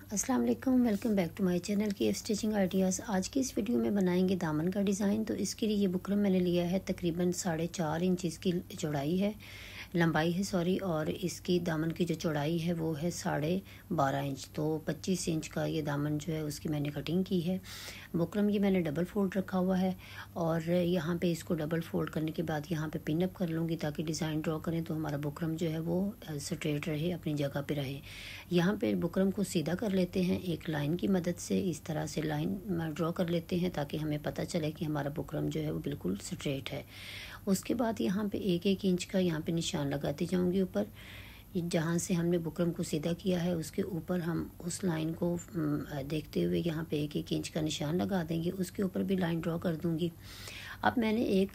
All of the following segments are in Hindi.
अस्सलाम वालेकुम, welcome back to my channel की स्टिचिंग आइडियाज़। आज की इस वीडियो में बनाएंगे दामन का डिज़ाइन। तो इसके लिए ये बुकरम मैंने लिया है, तकरीबन 4.5 इंच इसकी चौड़ाई है, लंबाई है सॉरी, और इसकी दामन की जो चौड़ाई है वो है 12.5 इंच। तो 25 इंच का ये दामन जो है उसकी मैंने कटिंग की है। बुकरम ये मैंने डबल फोल्ड रखा हुआ है और यहाँ पे इसको डबल फोल्ड करने के बाद यहाँ पे पिन अप कर लूँगी ताकि डिज़ाइन ड्रॉ करें तो हमारा बुकरम जो है वो स्ट्रेट रहे, अपनी जगह पे रहे। यहाँ पे बुकरम को सीधा कर लेते हैं एक लाइन की मदद से। इस तरह से लाइन ड्रॉ कर लेते हैं ताकि हमें पता चले कि हमारा बुकरम जो है वो बिल्कुल स्ट्रेट है। उसके बाद यहाँ पे 1-1 इंच का यहाँ पे निशान लगाती जाऊँगी ऊपर। जहाँ से हमने बुकरम को सीधा किया है उसके ऊपर हम उस लाइन को देखते हुए यहाँ पे 1-1 इंच का निशान लगा देंगे। उसके ऊपर भी लाइन ड्रॉ कर दूँगी। अब मैंने एक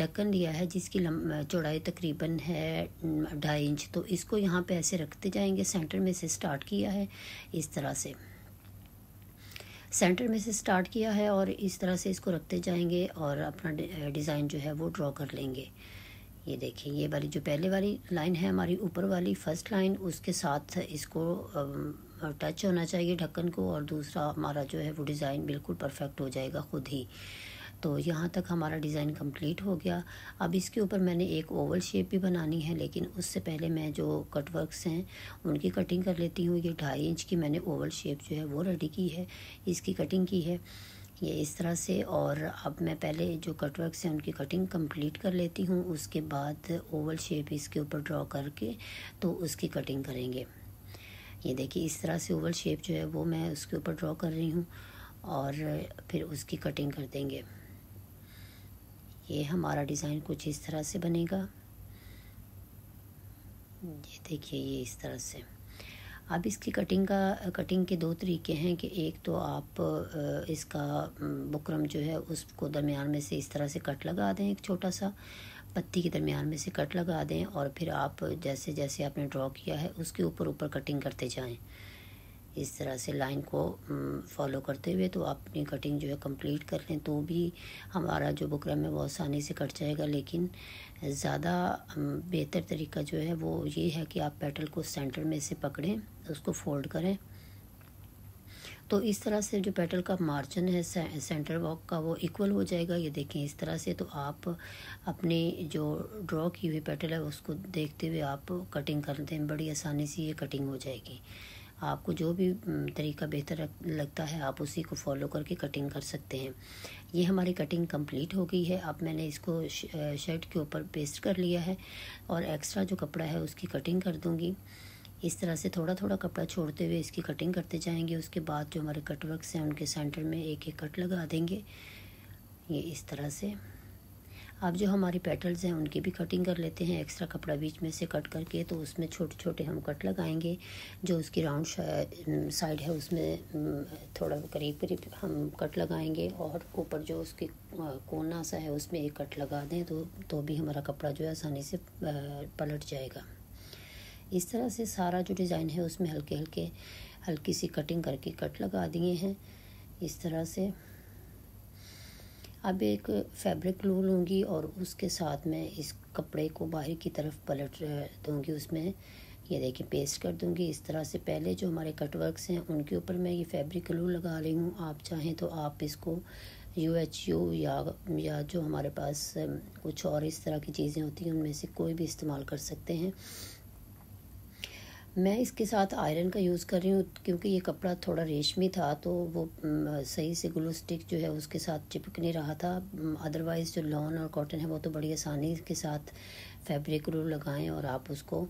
ढक्कन लिया है जिसकी चौड़ाई तकरीबन है 2.5 इंच। तो इसको यहाँ पे ऐसे रखते जाएंगे। सेंटर में से स्टार्ट किया है, इस तरह से सेंटर में से स्टार्ट किया है और इस तरह से इसको रखते जाएंगे और अपना डिज़ाइन जो है वो ड्रॉ कर लेंगे। ये देखिए, ये वाली जो पहले वाली लाइन है हमारी ऊपर वाली फर्स्ट लाइन, उसके साथ इसको टच होना चाहिए ढक्कन को, और दूसरा हमारा जो है वो डिज़ाइन बिल्कुल परफेक्ट हो जाएगा खुद ही। तो यहाँ तक हमारा डिज़ाइन कंप्लीट हो गया। अब इसके ऊपर मैंने एक ओवल शेप भी बनानी है, लेकिन उससे पहले मैं जो कटवर्क्स हैं उनकी कटिंग कर लेती हूँ। ये 2.5 इंच की मैंने ओवल शेप जो है वो रेडी की है, इसकी कटिंग की है ये इस तरह से। और अब मैं पहले जो कटवर्क्स हैं उनकी कटिंग कंप्लीट कर लेती हूँ, उसके बाद ओवल शेप इसके ऊपर ड्रॉ करके तो उसकी कटिंग करेंगे। ये देखिए, इस तरह से ओवल शेप जो है वो मैं उसके ऊपर ड्रॉ कर रही हूँ और फिर उसकी कटिंग कर देंगे। ये हमारा डिज़ाइन कुछ इस तरह से बनेगा। ये देखिए, ये इस तरह से। अब इसकी कटिंग के दो तरीके हैं कि एक तो आप इसका बुकरम जो है उसको दरमियान में से इस तरह से कट लगा दें, एक छोटा सा पत्ती के दरमियान में से कट लगा दें, और फिर आप जैसे जैसे आपने ड्रॉ किया है उसके ऊपर ऊपर कटिंग करते जाएं इस तरह से लाइन को फॉलो करते हुए। तो आप अपनी कटिंग जो है कंप्लीट कर लें तो भी हमारा जो बुकरम है वो आसानी से कट जाएगा। लेकिन ज़्यादा बेहतर तरीका जो है वो ये है कि आप पेटल को सेंटर में से पकड़ें, उसको फोल्ड करें, तो इस तरह से जो पेटल का मार्जिन है सेंटर वॉक का वो इक्वल हो जाएगा। ये देखें इस तरह से। तो आप अपनी जो ड्रॉ की हुई पेटल है उसको देखते हुए आप कटिंग कर दें, बड़ी आसानी से ये कटिंग हो जाएगी। आपको जो भी तरीका बेहतर लगता है आप उसी को फॉलो करके कटिंग कर सकते हैं। ये हमारी कटिंग कंप्लीट हो गई है। अब मैंने इसको शर्ट के ऊपर पेस्ट कर लिया है और एक्स्ट्रा जो कपड़ा है उसकी कटिंग कर दूंगी। इस तरह से थोड़ा थोड़ा कपड़ा छोड़ते हुए इसकी कटिंग करते जाएंगे। उसके बाद जो हमारे कटवर्क्स हैं उनके सेंटर में एक एक कट लगा देंगे, ये इस तरह से। अब जो हमारी पेटल्स हैं उनकी भी कटिंग कर लेते हैं। एक्स्ट्रा कपड़ा बीच में से कट करके तो उसमें छोटे छोटे हम कट लगाएंगे। जो उसकी राउंड साइड है उसमें थोड़ा करीब करीब हम कट लगाएंगे, और ऊपर जो उसकी कोना सा है उसमें एक कट लगा दें तो भी हमारा कपड़ा जो है आसानी से पलट जाएगा। इस तरह से सारा जो डिज़ाइन है उसमें हल्की सी कटिंग करके कट लगा दिए हैं इस तरह से। अब एक फैब्रिक ग्लू लूँगी और उसके साथ मैं इस कपड़े को बाहर की तरफ पलट दूँगी, उसमें ये देखिए पेस्ट कर दूँगी इस तरह से। पहले जो हमारे कटवर्क्स हैं उनके ऊपर मैं ये फैब्रिक ग्लू लगा रही हूँ। आप चाहें तो आप इसको UHU या जो हमारे पास कुछ और इस तरह की चीज़ें होती हैं उनमें से कोई भी इस्तेमाल कर सकते हैं। मैं इसके साथ आयरन का यूज़ कर रही हूँ क्योंकि ये कपड़ा थोड़ा रेशमी था तो वो सही से ग्लू स्टिक जो है उसके साथ चिपक नहीं रहा था। अदरवाइज़ जो लॉन और कॉटन है वो तो बड़ी आसानी के साथ फैब्रिक ग्लू लगाएं और आप उसको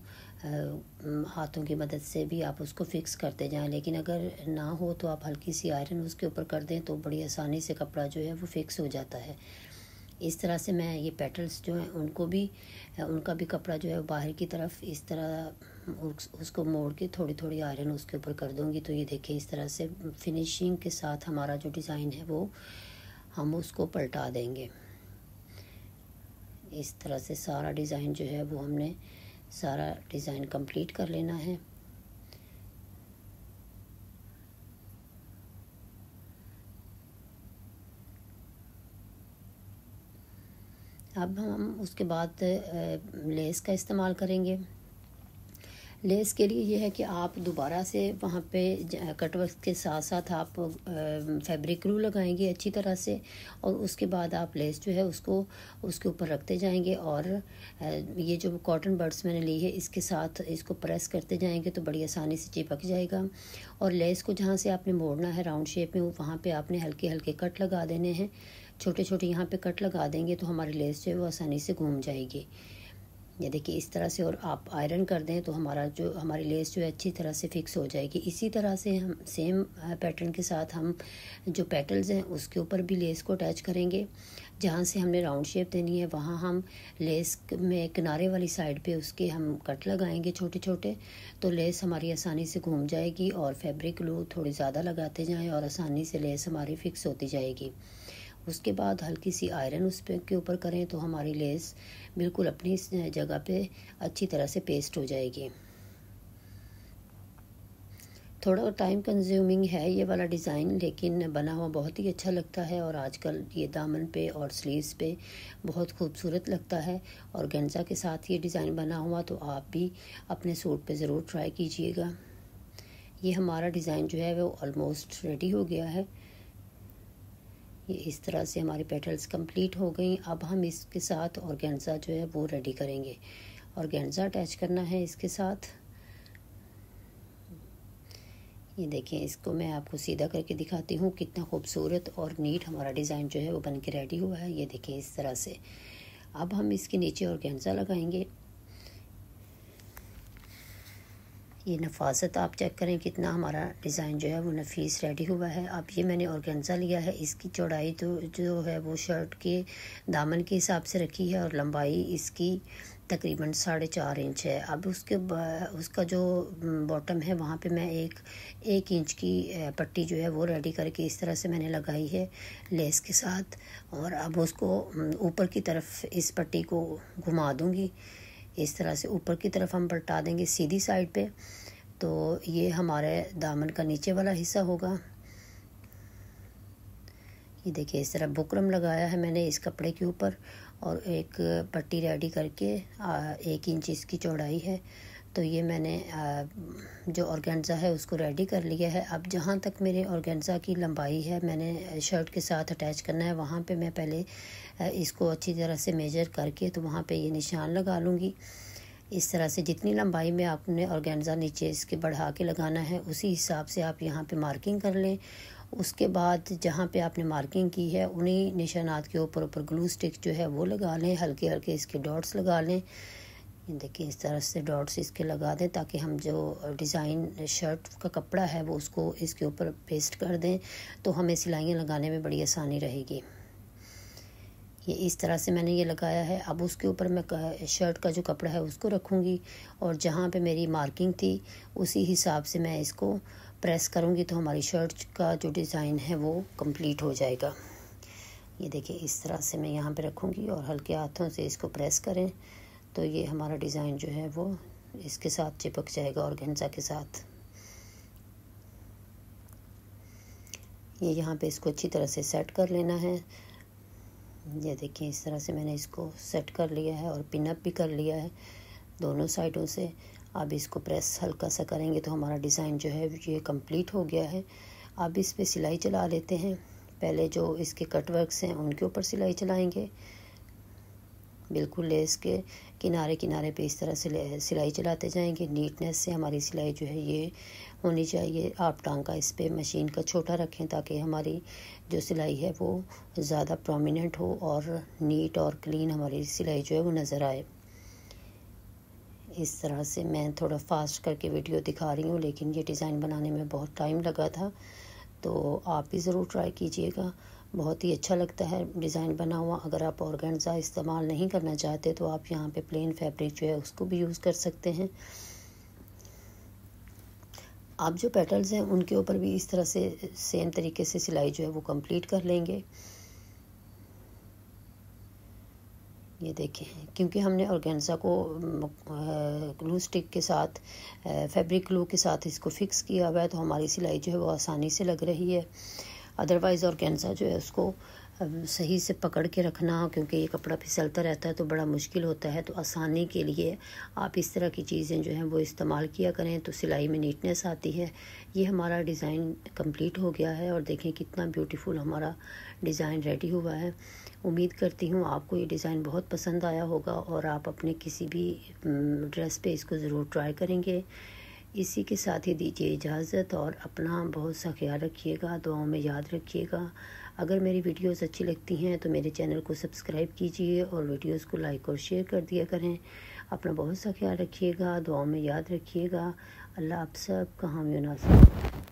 हाथों की मदद से भी आप उसको फ़िक्स करते जाएं। लेकिन अगर ना हो तो आप हल्की सी आयरन उसके ऊपर कर दें तो बड़ी आसानी से कपड़ा जो है वो फ़िक्स हो जाता है। इस तरह से मैं ये पेटल्स जो हैं उनका भी कपड़ा जो है बाहर की तरफ इस तरह उसको मोड़ के थोड़ी थोड़ी आयरन उसके ऊपर कर दूंगी। तो ये देखिए इस तरह से फिनिशिंग के साथ हमारा जो डिज़ाइन है वो हम उसको पलटा देंगे। इस तरह से सारा डिज़ाइन जो है वो हमने सारा डिज़ाइन कंप्लीट कर लेना है। अब हम उसके बाद लेस का इस्तेमाल करेंगे। लेस के लिए ये है कि आप दोबारा से वहाँ पे कटवर्क के साथ साथ आप फैब्रिक ग्लू लगाएंगे अच्छी तरह से, और उसके बाद आप लेस जो है उसको उसके ऊपर रखते जाएंगे, और ये जो कॉटन बड्स मैंने ली है इसके साथ इसको प्रेस करते जाएंगे तो बड़ी आसानी से चिपक जाएगा। और लेस को जहाँ से आपने मोड़ना है राउंड शेप में, वहाँ पे आपने हल्के हल्के कट लगा देने हैं, छोटे छोटे यहाँ पे कट लगा देंगे तो हमारी लेस जो है वो आसानी से घूम जाएगी। ये देखिए इस तरह से, और आप आयरन कर दें तो हमारी लेस जो है अच्छी तरह से फिक्स हो जाएगी। इसी तरह से हम सेम पैटर्न के साथ हम जो पेटल्स हैं उसके ऊपर भी लेस को अटैच करेंगे। जहाँ से हमने राउंड शेप देनी है वहाँ हम लेस में किनारे वाली साइड पे उसके हम कट लगाएंगे छोटे छोटे, तो लेस हमारी आसानी से घूम जाएगी। और फैब्रिक ग्लू थोड़ी ज़्यादा लगाते जाएँ और आसानी से लेस हमारी फिक्स होती जाएगी। उसके बाद हल्की सी आयरन उस पे के ऊपर करें तो हमारी लेस बिल्कुल अपनी जगह पे अच्छी तरह से पेस्ट हो जाएगी। थोड़ा टाइम कंज्यूमिंग है ये वाला डिज़ाइन, लेकिन बना हुआ बहुत ही अच्छा लगता है, और आजकल ये दामन पे और स्लीव्स पे बहुत खूबसूरत लगता है। और गेंजा के साथ ये डिज़ाइन बना हुआ तो आप भी अपने सूट पे ज़रूर ट्राई कीजिएगा। ये हमारा डिज़ाइन जो है वो ऑलमोस्ट रेडी हो गया है। ये इस तरह से हमारी पेटल्स कंप्लीट हो गई। अब हम इसके साथ ऑर्गेन्जा जो है वो रेडी करेंगे। ऑर्गेन्जा अटैच करना है इसके साथ। ये देखें, इसको मैं आपको सीधा करके दिखाती हूँ कितना खूबसूरत और नीट हमारा डिज़ाइन जो है वो बन के रेडी हुआ है। ये देखें इस तरह से। अब हम इसके नीचे ऑर्गेन्जा लगाएंगे। ये नफासत आप चेक करें कितना हमारा डिज़ाइन जो है वो नफीस रेडी हुआ है। अब ये मैंने ऑर्गेन्जा लिया है, इसकी चौड़ाई तो जो है वो शर्ट के दामन के हिसाब से रखी है, और लंबाई इसकी तकरीबन 4.5 इंच है। अब उसका जो बॉटम है वहाँ पे मैं एक इंच की पट्टी जो है वो रेडी करके इस तरह से मैंने लगाई है लेस के साथ, और अब उसको ऊपर की तरफ इस पट्टी को घुमा दूँगी। इस तरह से ऊपर की तरफ हम पलटा देंगे सीधी साइड पे, तो ये हमारे दामन का नीचे वाला हिस्सा होगा। ये देखिए इस तरह बुकरम लगाया है मैंने इस कपड़े के ऊपर, और एक पट्टी रेडी करके 1 इंच इसकी चौड़ाई है। तो ये मैंने जो ऑर्गेन्जा है उसको रेडी कर लिया है। अब जहाँ तक मेरे ऑर्गेन्जा की लंबाई है मैंने शर्ट के साथ अटैच करना है, वहाँ पे मैं पहले इसको अच्छी तरह से मेजर करके तो वहाँ पे ये निशान लगा लूँगी। इस तरह से जितनी लंबाई में आपने ऑर्गेन्जा नीचे इसके बढ़ा के लगाना है उसी हिसाब से आप यहाँ पे मार्किंग कर लें। उसके बाद जहाँ पे आपने मार्किंग की है उन्हीं निशानात के ऊपर ग्लू स्टिक जो है वो लगा लें, हल्के हल्के इसके डॉट्स लगा लें। ये देखिए इस तरह से डॉट्स इसके लगा दें ताकि हम जो डिज़ाइन शर्ट का कपड़ा है वो उसको इसके ऊपर पेस्ट कर दें, तो हमें सिलाइयाँ लगाने में बड़ी आसानी रहेगी। ये इस तरह से मैंने ये लगाया है। अब उसके ऊपर मैं शर्ट का जो कपड़ा है उसको रखूँगी, और जहाँ पे मेरी मार्किंग थी उसी हिसाब से मैं इसको प्रेस करूँगी तो हमारी शर्ट का जो डिज़ाइन है वो कंप्लीट हो जाएगा। ये देखिए इस तरह से मैं यहाँ पे रखूँगी और हल्के हाथों से इसको प्रेस करें तो ये हमारा डिज़ाइन जो है वो इसके साथ चिपक जाएगा ऑर्गेन्जा के साथ। ये यहाँ पे इसको अच्छी तरह से सेट कर लेना है। ये देखिए इस तरह से मैंने इसको सेट कर लिया है और पिन अप भी कर लिया है दोनों साइडों से। अब इसको प्रेस हल्का सा करेंगे तो हमारा डिज़ाइन जो है ये कंप्लीट हो गया है। अब इस पे सिलाई चला लेते हैं। पहले जो इसके कट वर्क्स हैं उनके ऊपर सिलाई चलाएंगे, बिल्कुल लेस के किनारे किनारे पे इस तरह से सिलाई चलाते जाएंगे। नीटनेस से हमारी सिलाई जो है ये होनी चाहिए। आप टांका इस पे मशीन का छोटा रखें ताकि हमारी जो सिलाई है वो ज़्यादा प्रोमिनेंट हो और नीट और क्लीन हमारी सिलाई जो है वो नज़र आए। इस तरह से मैं थोड़ा फास्ट करके वीडियो दिखा रही हूँ, लेकिन ये डिज़ाइन बनाने में बहुत टाइम लगा था, तो आप भी ज़रूर ट्राई कीजिएगा। बहुत ही अच्छा लगता है डिज़ाइन बना हुआ। अगर आप ऑर्गेन्जा इस्तेमाल नहीं करना चाहते तो आप यहाँ पे प्लेन फैब्रिक जो है उसको भी यूज़ कर सकते हैं। आप जो पेटल्स हैं उनके ऊपर भी इस तरह से सेम तरीके से सिलाई जो है वो कंप्लीट कर लेंगे। ये देखें, क्योंकि हमने ऑर्गेन्जा को ग्लू स्टिक के साथ फैब्रिक ग्लू के साथ इसको फिक्स किया हुआ है तो हमारी सिलाई जो है वो आसानी से लग रही है। अदरवाइज़ ऑर्गेन्जा जो है उसको सही से पकड़ के रखना, क्योंकि ये कपड़ा फिसलता रहता है तो बड़ा मुश्किल होता है। तो आसानी के लिए आप इस तरह की चीज़ें जो हैं वो इस्तेमाल किया करें, तो सिलाई में नीटनेस आती है। ये हमारा डिज़ाइन कंप्लीट हो गया है और देखें कितना ब्यूटीफुल हमारा डिज़ाइन रेडी हुआ है। उम्मीद करती हूँ आपको ये डिज़ाइन बहुत पसंद आया होगा और आप अपने किसी भी ड्रेस पे इसको ज़रूर ट्राई करेंगे। इसी के साथ ही दीजिए इजाज़त और अपना बहुत सा ख्याल रखिएगा, दुआओं में याद रखिएगा। अगर मेरी वीडियोस अच्छी लगती हैं तो मेरे चैनल को सब्सक्राइब कीजिए और वीडियोस को लाइक और शेयर कर दिया करें। अपना बहुत सा ख्याल रखिएगा, दुआओं में याद रखिएगा। अल्लाह आप सब का हामी नासिर।